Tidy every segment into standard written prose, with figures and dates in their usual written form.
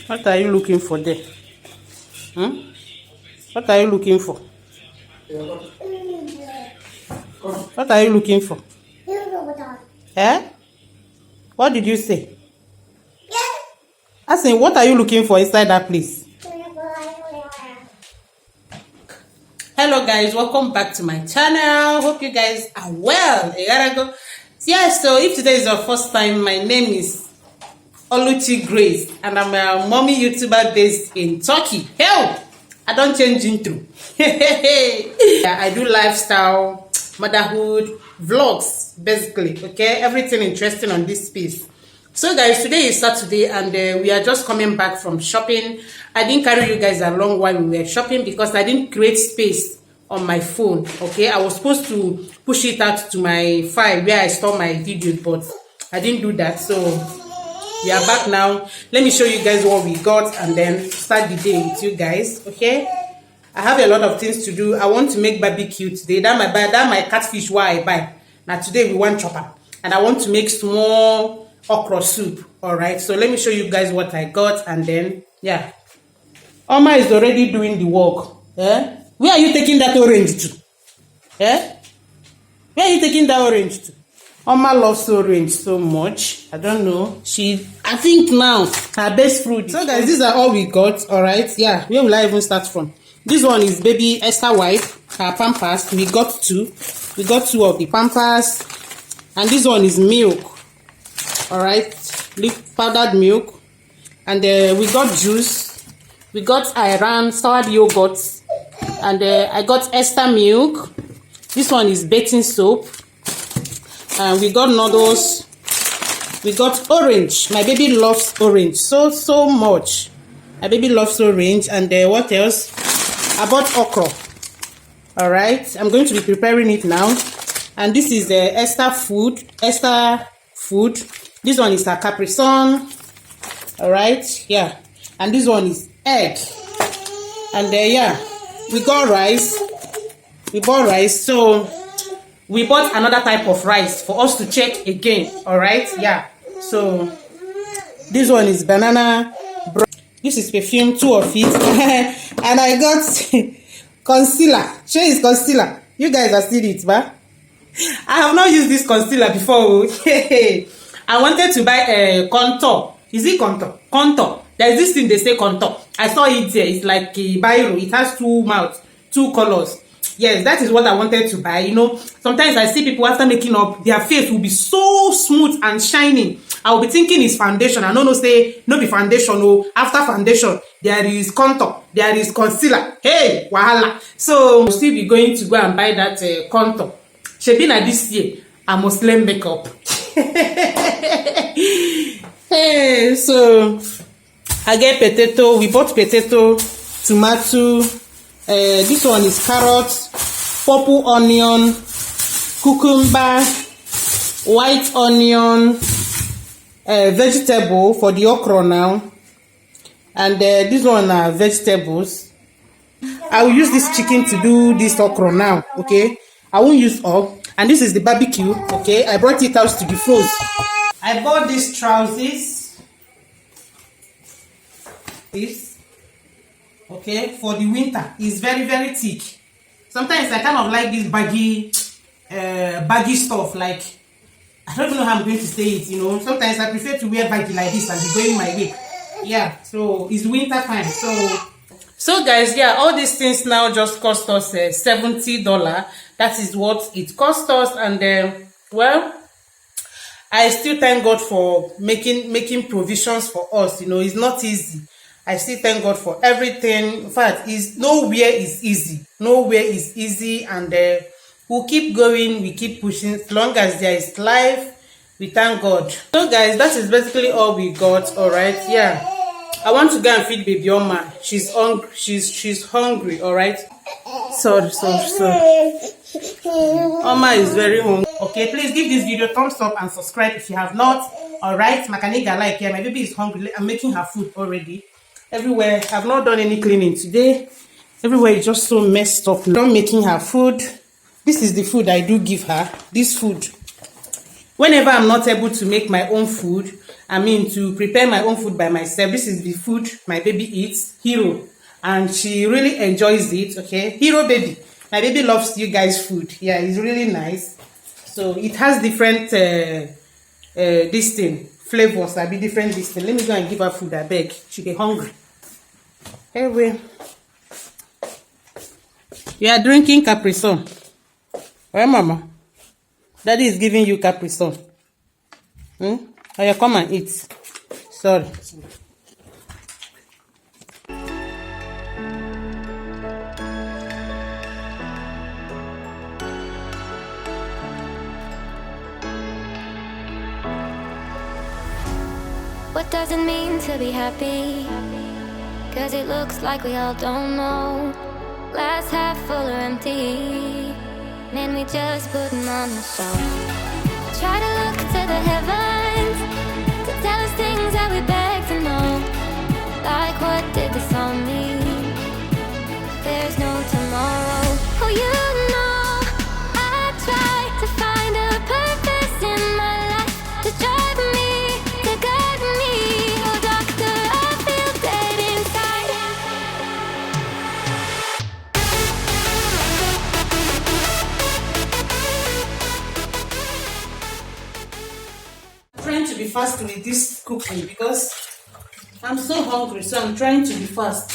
What are you looking for there? What are you looking for? What are you looking for? Eh? What did you say? I said, what are you looking for inside that place? Hello guys, welcome back to my channel. Hope you guys are well. Yeah, so if today is your first time, my name is Oluchi Grace and I'm a mommy YouTuber based in Turkey. Hell, I don't change intro. Yeah, I do lifestyle, motherhood, vlogs, basically. Okay, everything interesting on this space. So guys, today is Saturday and we are just coming back from shopping. I didn't carry you guys along while we were shopping because I didn't create space on my phone. Okay, I was supposed to push it out to my file where I store my videos, but I didn't do that. So we are back now. Let me show you guys what we got and then start the day with you guys. Okay, I have a lot of things to do. I want to make barbecue today. That my catfish what I buy. Now today we want chopper and I want to make small okra soup. All right, so let me show you guys what I got and then yeah, Oma is already doing the work. Eh? Where are you taking that orange to? Eh? Where are you taking that orange to? Oma loves orange so much. I don't know. I think now her best fruit. So guys, these are all we got. All right, yeah. Where will I even start from? This one is baby Esther wipe, her pampers. We got two of the pampers, and this one is milk. All right, powdered milk, and we got juice. We got Iran soured yogurt, and I got Esther milk. This one is baking soap, and we got noodles. We got orange. My baby loves orange so much. My baby loves orange, and what else? I bought okra. All right, I'm going to be preparing it now, and this is the Esther food. This one is a Capri Sun. All right, yeah, and this one is egg. And yeah, we got rice. We bought rice, so we bought another type of rice for us to check again. All right, yeah. So this one is banana. This is perfume, 2 of it, and I got concealer. Sure, is concealer. You guys have seen it, but I have not used this concealer before. I wanted to buy a contour. Is it contour? Contour. There's this thing they say contour. I saw it here. It's like a biro. It has 2 mouths, 2 colors. Yes, that is what I wanted to buy. You know, sometimes I see people after making up, their face will be so smooth and shining. I will be thinking it's foundation. I don't know, say, no be foundation. No, after foundation, there is contour. There is concealer. Hey, wahala. So, we'll still be going to go and buy that contour. Shebina this year, I must learn makeup. Hey, so I get potato. We bought potato, tomato. This one is carrot, purple onion, cucumber, white onion, vegetable for the okra now, and this one are vegetables. I will use this chicken to do this okra now. Okay, I won't use all. And this is the barbecue. Okay, I brought it out to defrost. I bought these trousers. This, okay, for the winter. It's very thick. Sometimes I kind of like this baggy stuff. Like, I don't know how I'm going to say it. You know, sometimes I prefer to wear baggy like this and be going my way. Yeah, so it's winter time. So guys, yeah, all these things now just cost us $70. That is what it cost us, and well, I still thank God for making provisions for us. You know, it's not easy. I still thank God for everything. In fact, nowhere is easy. Nowhere is easy, and we'll keep going. We keep pushing. As long as there is life, we thank God. So guys, that is basically all we got. All right, yeah. I want to go and feed baby Oma. She's hungry. She's hungry. All right. Sorry. Oma is very hungry. Okay, please give this video a thumbs up and subscribe if you have not. All right, Makaniga like here. My baby is hungry. I'm making her food already. Everywhere. I've not done any cleaning today. Everywhere is just so messed up. I'm making her food. This is the food I do give her. This food. Whenever I'm not able to make my own food, to prepare my own food by myself. This is the food my baby eats, Hero, and she really enjoys it. Okay, Hero baby, my baby loves you guys' food. Yeah, it's really nice. So it has different this thing flavors. I be different this thing. Let me go and give her food. I beg. She get hungry. Anyway, you are drinking Capri Sun. Where, Mama? Daddy is giving you Capri Sun. Oh, yeah, come and eat. Sorry. What does it mean to be happy? Cause it looks like we all don't know. Glass half full or empty. Man, we just putting on the show. Try to look to the heavens to tell us things that we beg to know. Like, what did this all mean? There's no tomorrow. Oh, you know, I try to find a purpose in my life to drive me, to guide me. Oh, doctor, I feel dead inside. Trying to be fast with this cooking because I'm so hungry, so I'm trying to be fast.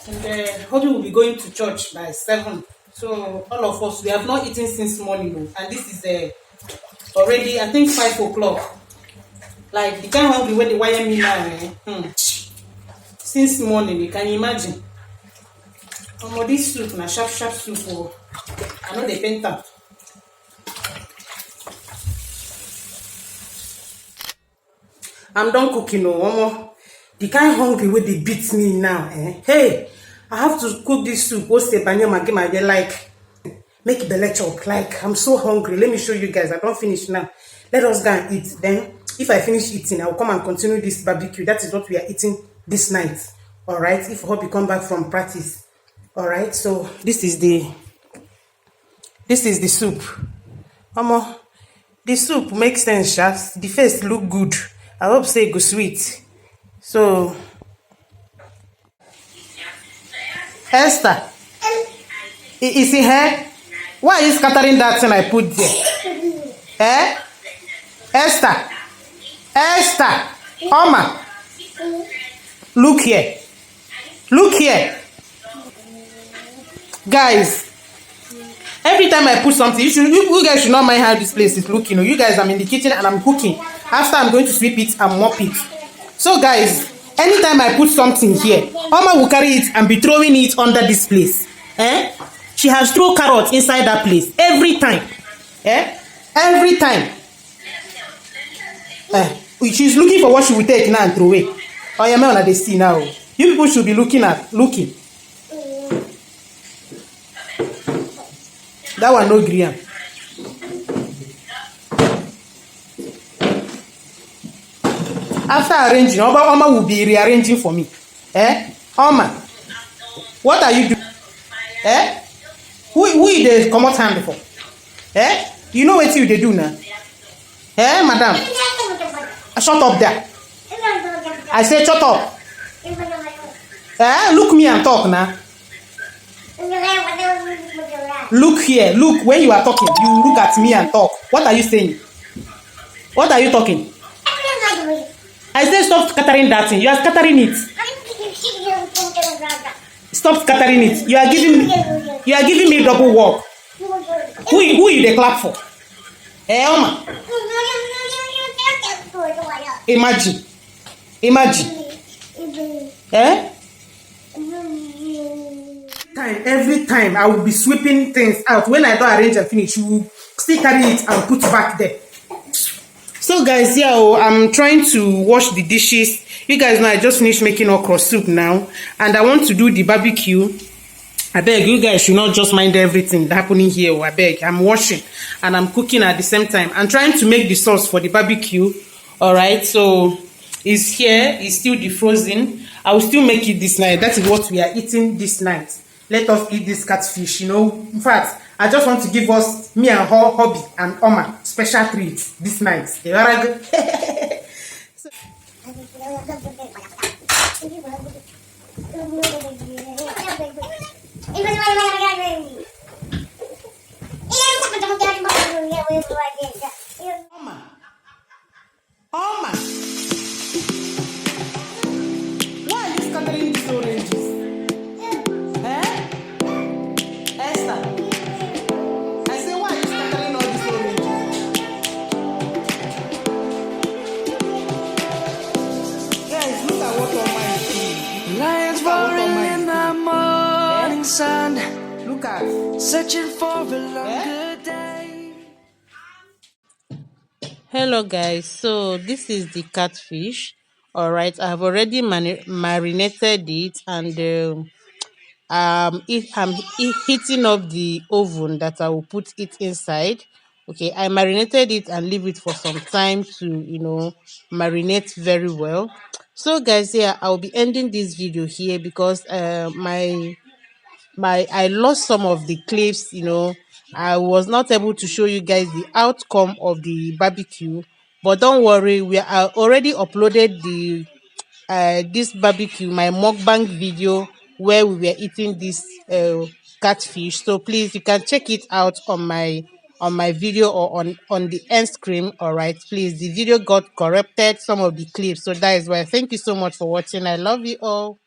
And Hobby will be going to church by 7. So all of us, we have not eaten since morning, and this is already, I think, 5 o'clock. Like the kind of hungry when they wire me now. Since morning, you can imagine. This soup, na sharp soup. Oh, I know they paint up. I'm done cooking. Oh, the kind of hungry where they beat me now. Hey, I have to cook this soup. What's the banya like? Make belle chop. Like, I'm so hungry. Let me show you guys. I don't finish now. Let us go and eat. Then, if I finish eating, I'll come and continue this barbecue. That is what we are eating this night. All right. If Hobby come back from practice. All right. So this is the soup. The soup makes sense, Shas. The face look good. I hope say it go sweet. So, Esther, is it here? Why is scattering that thing I put there? Esther, Oma, look here. Guys, every time I put something, you guys should not mind how this place is looking. You guys, I'm in the kitchen and I'm cooking. After I'm going to sweep it and mop it. So guys, anytime I put something here, Oma will carry it and be throwing it under this place. She has thrown carrots inside that place every time. Every time. She's looking for what she will take now and throw away. Oh, yeah, man, they see now. You people should be looking. That one no green. After arranging, Oma will be rearranging for me. Oma, what are you doing? Who is the common hand for? You know what you do now? Madam? Shut up there. I say shut up. Look me and talk now. Look here. Look, when you are talking, you look at me and talk. What are you saying? What are you talking? I say stop scattering that thing. You are scattering it. Stop scattering it. You are giving me double work. Who you the clap for? Oma. Imagine. Every time I will be sweeping things out. When I don't arrange and finish, you will still carry it and put back there. So guys, yeah, I'm trying to wash the dishes. You guys know I just finished making okra soup now, and I want to do the barbecue. I beg you guys should not just mind everything happening here. I beg, I'm washing and I'm cooking at the same time. I'm trying to make the sauce for the barbecue. All right, so it's here. It's still defrosing. I will still make it this night. That is what we are eating this night. Let us eat this catfish. In fact, I just want to give us, me and her, Hobby and Oma, special treats this night. Oma, Oma, why are you scattering these oranges? Eh? Esther, I say, why are you scattering all these oranges? Guys, look at what Oma is doing. Lions Look at what roaring Oma in is the doing. morning Eh? sun, Look at. searching for a Eh? longer day. Hello guys, so this is the catfish. All right, I have already marinated it, and heating up the oven that I will put it inside. Okay, I marinated it and leave it for some time to marinate very well. So guys, yeah, I'll be ending this video here because my I lost some of the clips. I was not able to show you guys the outcome of the barbecue, but don't worry, we are already uploaded the this barbecue, my mukbang video, where we were eating this catfish. So please, you can check it out on my video or on the end screen. All right, please, the video got corrupted, some of the clips, so that is why. Thank you so much for watching. I love you all.